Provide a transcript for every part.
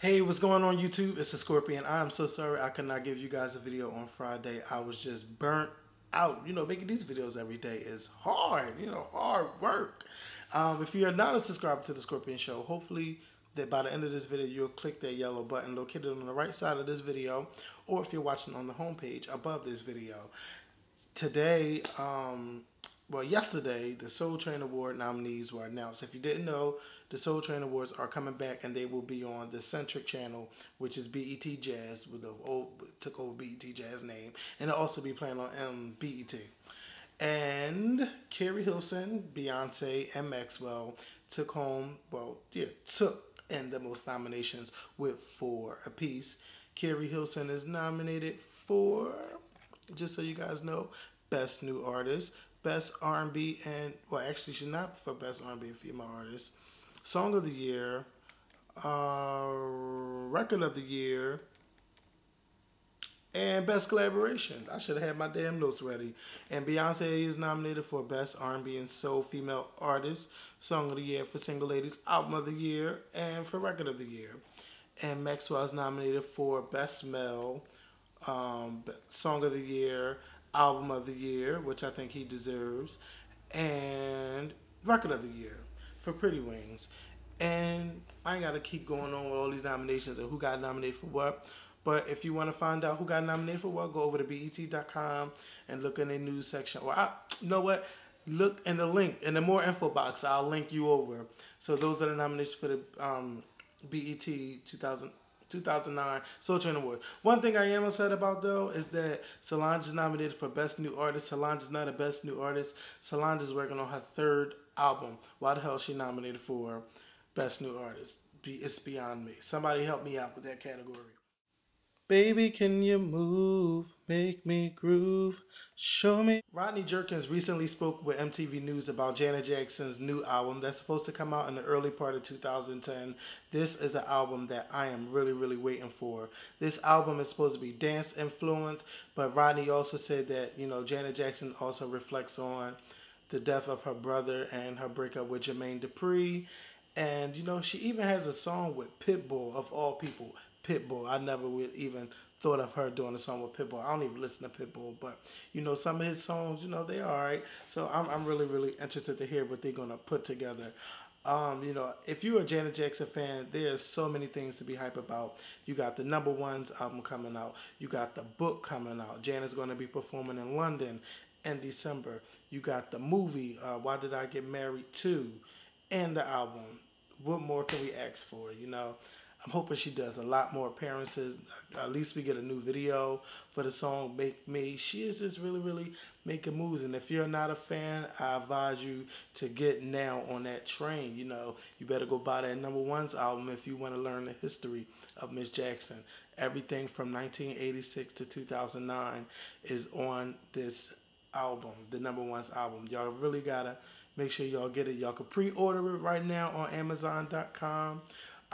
Hey, what's going on YouTube? It's a Scorpion. I'm so sorry I could not give you guys a video on Friday. I was just burnt out. Making these videos every day is hard, hard work. If you're not a subscriber to the Scorpion Show, hopefully that by the end of this video, you'll click that yellow button located on the right side of this video, or if you're watching on the homepage above this video. Today, yesterday, the Soul Train Award nominees were announced. If you didn't know, the Soul Train Awards are coming back, and they will be on the Centric channel, which is BET Jazz, took over BET Jazz name, and it'll also be playing on BET. And Carrie Hilson, Beyonce, and Maxwell took in the most nominations with 4 apiece. Carrie Hilson is nominated for, just so you guys know, Best New Artist, Best R&B, and, actually she's not for Best R&B and Female Artist, Song of the Year, Record of the Year, and Best Collaboration. I should have had my damn notes ready. And Beyonce is nominated for Best R&B and Soul Female Artist, Song of the Year for Single Ladies, Album of the Year, and for Record of the Year. And Maxwell is nominated for Best Male, Song of the Year, Album of the Year, which I think he deserves, and Record of the Year for Pretty Wings. And I ain't got to keep going on with all these nominations and who got nominated for what. But if you want to find out who got nominated for what, go over to BET.com and look in the news section. Or, you know what? Look in the link, in the more info box. I'll link you over. So those are the nominations for the BET 2009 Soul Train Award. One thing I am upset about, though, is that Solange is nominated for Best New Artist. Solange is not a Best New Artist. Solange is working on her 3rd album. Why the hell is she nominated for Best New Artist? It's beyond me. Somebody help me out with that category. Baby, can you move? Make me groove. Show me. Rodney Jerkins recently spoke with MTV News about Janet Jackson's new album that's supposed to come out in the early part of 2010. This is an album that I am really, really waiting for. This album is supposed to be dance influenced, but Rodney also said that, Janet Jackson also reflects on the death of her brother and her breakup with Jermaine Dupri. And, she even has a song with Pitbull, of all people. Pitbull. I never would even thought of her doing a song with Pitbull. I don't even listen to Pitbull, but some of his songs, they are alright. So I'm really, really interested to hear what they're gonna put together. If you're a Janet Jackson fan, there's so many things to be hype about. You got the Number Ones album coming out. You got the book coming out. Janet's gonna be performing in London in December. You got the movie, Why Did I Get Married 2, and the album. What more can we ask for, I'm hoping she does a lot more appearances. At least we get a new video for the song Make Me. She is just really, really making moves. And if you're not a fan, I advise you to get now on that train. You better go buy that Number Ones album if you want to learn the history of Miss Jackson. Everything from 1986 to 2009 is on this album, the Number Ones album. Y'all really got to make sure y'all get it. Y'all can pre-order it right now on Amazon.com.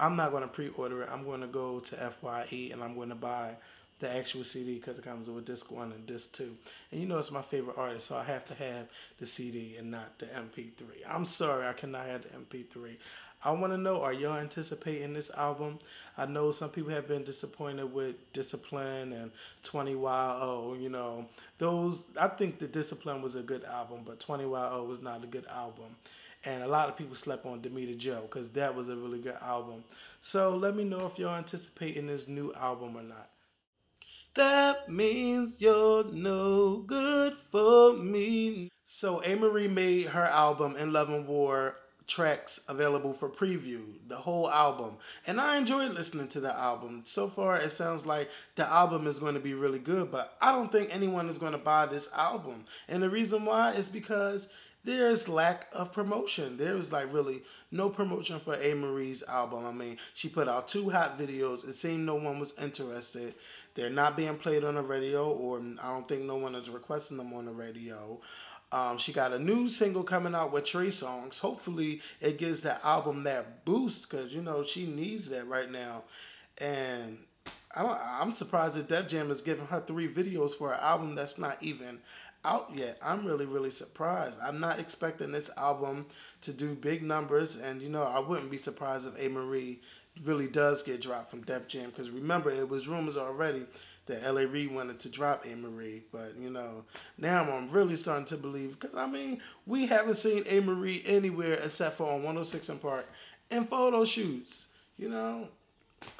I'm not going to pre-order it. I'm going to go to FYE and I'm going to buy the actual CD because it comes with disc 1 and disc 2. And it's my favorite artist, so I have to have the CD and not the MP3. I'm sorry, I cannot have the MP3. I want to know, are y'all anticipating this album? I know some people have been disappointed with Discipline and 20YO. Those, I think the Discipline was a good album, but 20YO was not a good album. And a lot of people slept on Demeter Joe because that was a really good album. So let me know if y'all anticipating this new album or not. That means you're no good for me. So A-Marie made her album In Love and War tracks available for preview, the whole album. And I enjoyed listening to the album. So far, it sounds like the album is going to be really good, but I don't think anyone is going to buy this album. And the reason why is because there's lack of promotion. There's really no promotion for A-Marie's album. I mean, she put out 2 hot videos. It seemed no one was interested. They're not being played on the radio, or I don't think no one is requesting them on the radio. She got a new single coming out with Trey Songz. Hopefully, it gives the album that boost because, she needs that right now. And I'm surprised that Def Jam is giving her 3 videos for an album that's not even out yet. I'm really, really surprised. I'm not expecting this album to do big numbers, and I wouldn't be surprised if A. Marie really does get dropped from Def Jam, because remember, it was rumors already that L.A. Reid wanted to drop A. Marie, but now I'm really starting to believe, because I mean, we haven't seen A. Marie anywhere except for on 106 in Park and photo shoots.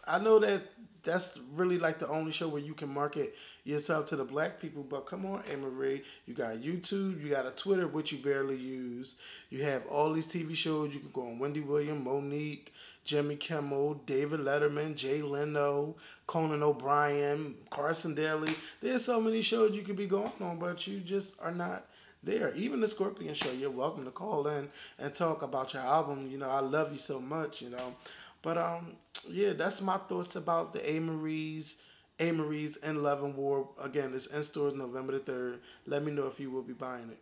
I know that that's really like the only show where you can market yourself to the black people, but come on, A. Marie, you got YouTube, you got a Twitter, which you barely use. You have all these TV shows. You can go on Wendy Williams, Monique, Jimmy Kimmel, David Letterman, Jay Leno, Conan O'Brien, Carson Daly. There's so many shows you could be going on, but you just are not there. Even the Scorpion Show, you're welcome to call in and talk about your album. I love you so much. But yeah, that's my thoughts about the A. Marie's In Love and War. Again, it's in stores November the 3rd. Let me know if you will be buying it.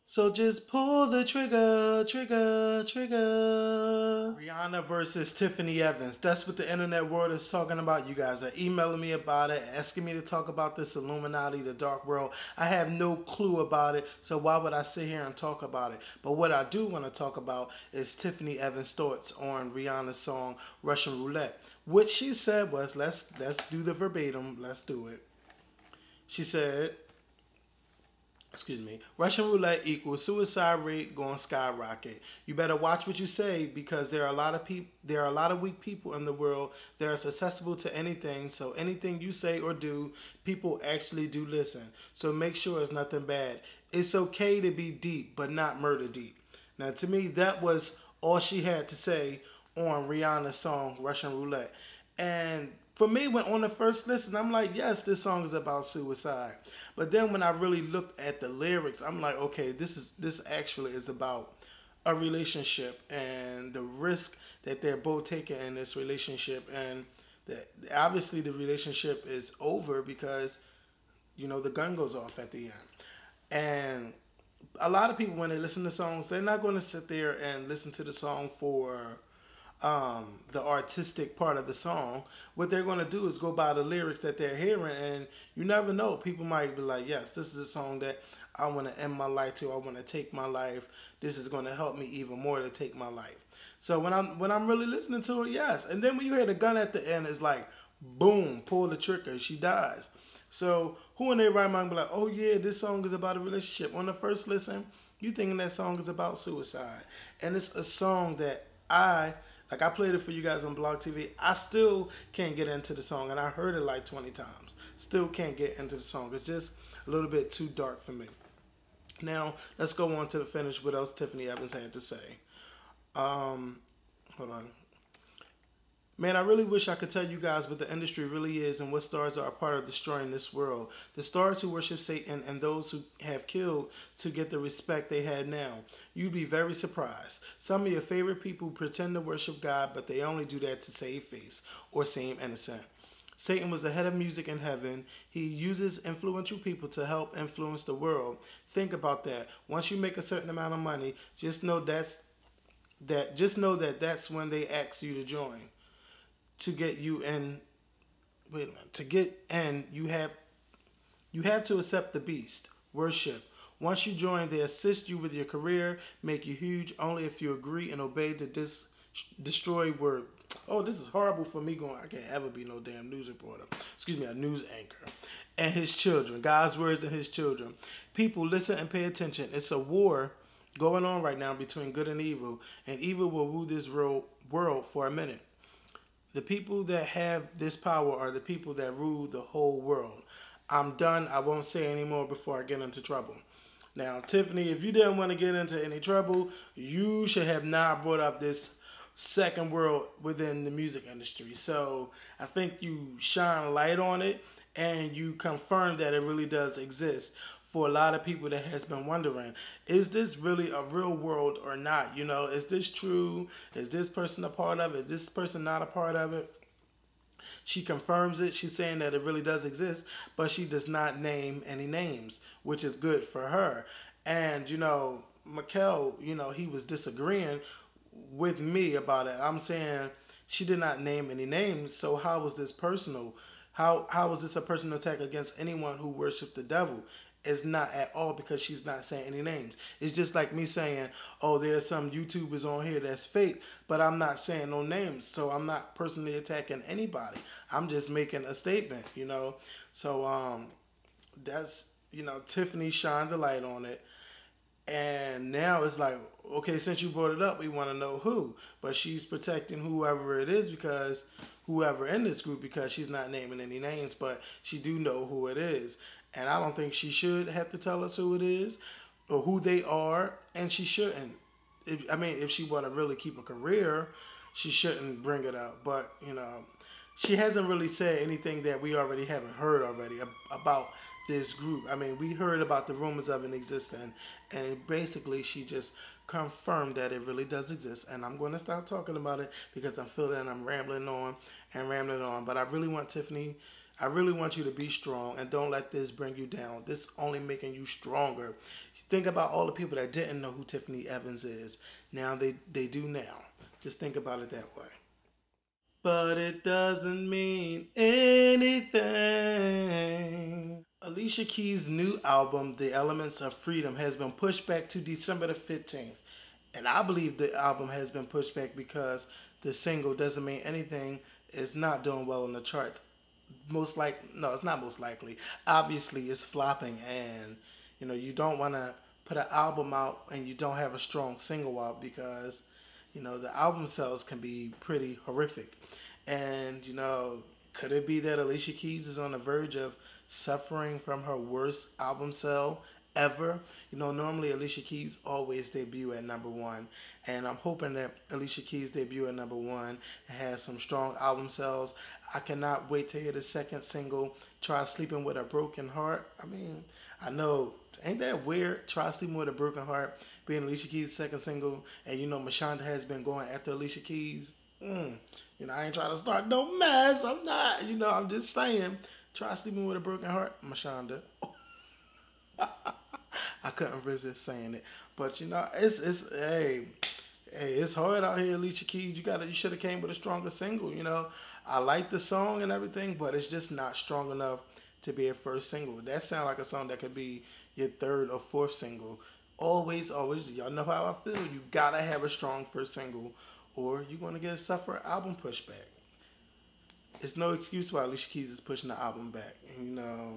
So just pull the trigger, trigger, trigger. Rihanna versus Tiffany Evans. That's what the internet world is talking about. You guys are emailing me about it, asking me to talk about this Illuminati, the dark world. I have no clue about it, so why would I sit here and talk about it? But what I do want to talk about is Tiffany Evans' thoughts on Rihanna's song Russian Roulette. What she said was, let's do the verbatim. Let's do it. She said, Russian roulette equals suicide rate going skyrocket. You better watch what you say, because there are a lot of weak people in the world that are susceptible to anything. So anything you say or do, people actually do listen. So make sure it's nothing bad. It's okay to be deep, but not murder deep. Now, to me, that was all she had to say on Rihanna's song Russian Roulette. And for me, when on the first listen, I'm like, yes, this song is about suicide. But then when I really looked at the lyrics, I'm like, okay, this actually is about a relationship and the risk that they're both taking in this relationship, and that obviously the relationship is over because the gun goes off at the end. And a lot of people, when they listen to songs, they're not going to sit there and listen to the song for the artistic part of the song. What they're going to do is go by the lyrics that they're hearing, and you never know. People might be like, yes, this is a song that I want to end my life to. I want to take my life. This is going to help me even more to take my life. So when I'm really listening to it, yes. And then when you hear the gun at the end, it's like, boom, pull the trigger, she dies. So who in their right mind be like, oh yeah, this song is about a relationship? On the first listen, you thinking that song is about suicide. And it's a song that I played it for you guys on Blog TV. I still can't get into the song, and I heard it like 20 times. Still can't get into the song. It's just a little bit too dark for me. Now, let's go on to the finish. What else Tiffany Evans had to say. Hold on. Man, I really wish I could tell you guys what the industry really is and what stars are a part of destroying this world. The stars who worship Satan and those who have killed to get the respect they had now. You'd be very surprised. Some of your favorite people pretend to worship God, but they only do that to save face or seem innocent. Satan was the head of music in heaven. He uses influential people to help influence the world. Think about that. Once you make a certain amount of money, just know that's when they ask you to join. To get you in, you have to accept the beast, worship. Once you join, they assist you with your career, make you huge only if you agree and obey the destroy word. Oh, this is horrible for me going, I can't ever be no damn news reporter. A news anchor. And his children, God's words and his children. People, listen and pay attention. It's a war going on right now between good and evil will rule this world for a minute. The people that have this power are the people that rule the whole world. I'm done. I won't say any more before I get into trouble. Now, Tiffany, if you didn't want to get into any trouble, you should have not brought up this second world within the music industry. So I think you shine light on it and you confirm that it really does exist. For a lot of people that has been wondering, is this really a real world or not? Is this true? Is this person a part of it? Is this person not a part of it? She confirms it. She's saying that it really does exist, but she does not name any names, which is good for her. And, Mikkel, he was disagreeing with me about it. I'm saying she did not name any names, so how was this personal? How was this a personal attack against anyone who worshiped the devil? It's not at all because she's not saying any names. It's just like me saying, oh, there's some YouTubers on here that's fake, but I'm not saying no names. So I'm not personally attacking anybody. I'm just making a statement, you know. So that's, you know, Tiffany shined the light on it. And now it's like, okay, since you brought it up, we want to know who. But she's protecting whoever it is because whoever in this group because she's not naming any names, but she do know who it is. And I don't think she should have to tell us who it is or who they are, and she shouldn't. If she want to really keep a career, she shouldn't bring it up. But you know, she hasn't really said anything that we already haven't heard already about this group. I mean, we heard about the rumors of it existing, and basically she just confirmed that it really does exist. And I'm going to stop talking about it because I'm feeling I'm rambling on and rambling on. But I really want Tiffany, I really want you to be strong and don't let this bring you down. This only making you stronger. Think about all the people that didn't know who Tiffany Evans is. Now they do now. Just think about it that way. But it doesn't mean anything. Alicia Keys' new album, The Elements of Freedom, has been pushed back to December the 15th. And I believe the album has been pushed back because the single Doesn't Mean Anything is not doing well in the charts. No, it's not most likely. Obviously, it's flopping, and you know, you don't want to put an album out and you don't have a strong single out because you know the album sales can be pretty horrific. And you know, could it be that Alicia Keys is on the verge of suffering from her worst album sale ever? You know, normally Alicia Keys always debut at number one, and I'm hoping that Alicia Keys debut at number one and has some strong album sales. I cannot wait to hear the second single, Try Sleeping with a Broken Heart. I mean, I know, ain't that weird? Try Sleeping with a Broken Heart being Alicia Keys' second single, and you know Mashonda has been going after Alicia Keys. You know, I ain't trying to start no mess. I'm not. You know, I'm just saying. Try Sleeping with a Broken Heart, Mashonda. I couldn't resist saying it, but you know, it's hey, it's hard out here, Alicia Keys. You should have came with a stronger single. You know, I like the song and everything, but it's just not strong enough to be a first single. That sounds like a song that could be your third or fourth single. Always, always, y'all know how I feel. You gotta have a strong first single, or you're gonna get a suffer album pushback. It's no excuse why Alicia Keys is pushing the album back. And, you know,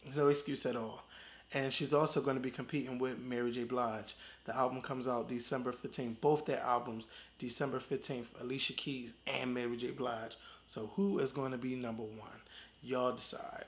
there's no excuse at all. And she's also going to be competing with Mary J. Blige. The album comes out December 15th. Both their albums, December 15th, Alicia Keys and Mary J. Blige. So who is going to be number one? Y'all decide.